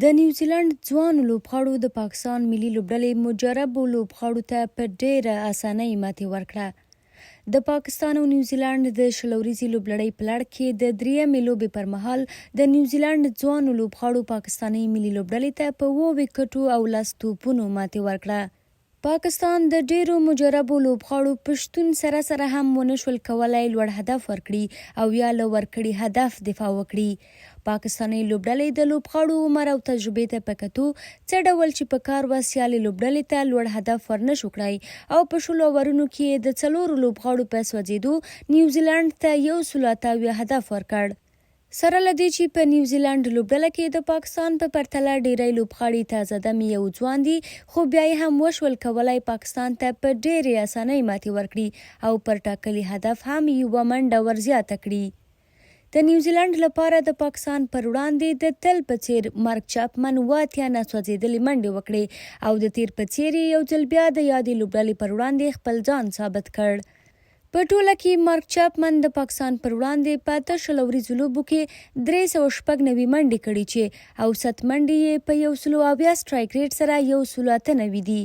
د نیوزیلند ځوانو لوبغاړو د پاکستان ملي لوبډلې مجربو لوبغاړو ته په ډېره اسانۍ ماتې ورکړه. د پاکستان او نیوزیلند د شلوريزې لوبلړۍ په لړ کې د درېیمې لوبې پر مهال د نیوزیلند ځوانو لوبغاړو پاکستاني ملي لوبډلې ته په 7 وکټو او 10 توپونو ماتې ورکړه. پاکستان د ډېرو مجربو لوبغاړو په شتون سره هم ونشول کولای لوړ هدف ورکړي او یا له ورکړي هدف دفاع وکړي. پاکستاني لوبډلې د لوبغاړو عمر او تجربې ته په کتو څه ډول چې په کار وه سیالې لوبډلې ته لوړ هدف ورنشو کړی او په 10 اورونو کې د 4 لوبغاړو په سوځېدو نیوزیلند ته 128 هدف ورکړ. سره له دې چې په نیوزیلند لوبډله کې د پاکستان په پرتله ډېری لوبغاړي تازه دمې او ځوان دي، خو بیا یې هم وشول کولای پاکستان ته په ډېرې اسانۍ ماتې ورکړي او پر ټاکلي هدف هم یوه منډه ورزیاته کړي. د نیوزیلند لپاره د پاکستان پر وړاندې د تل په څیر مارک چاپمن 8 ناسوځېدلې منډې وکړې او د تیر په څیر یو ځل بیا د یادې لوبډلې پر وړاندې خپل ځان ثابت کړ. په ټوله کې مارک چاپمن د پاکستان پر وړاندې په 8 شلوريزو لوبو کې 396 منډې کړي چې اوسط منډې یې په 100 سټرایک ریټ سره 198 دي.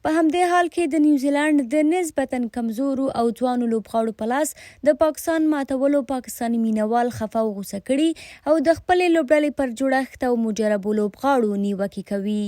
په همدې حال کې د نیوزیلند د نسبتاً کمزورو او ځوانو لوبغاړو په لاس د پاکستان ماتولو پاکستاني مینوال خفه او غوسه کړي او د خپلې لوبډلې پر جوړښت او مجربو لوبغاړو نیوکې کوي.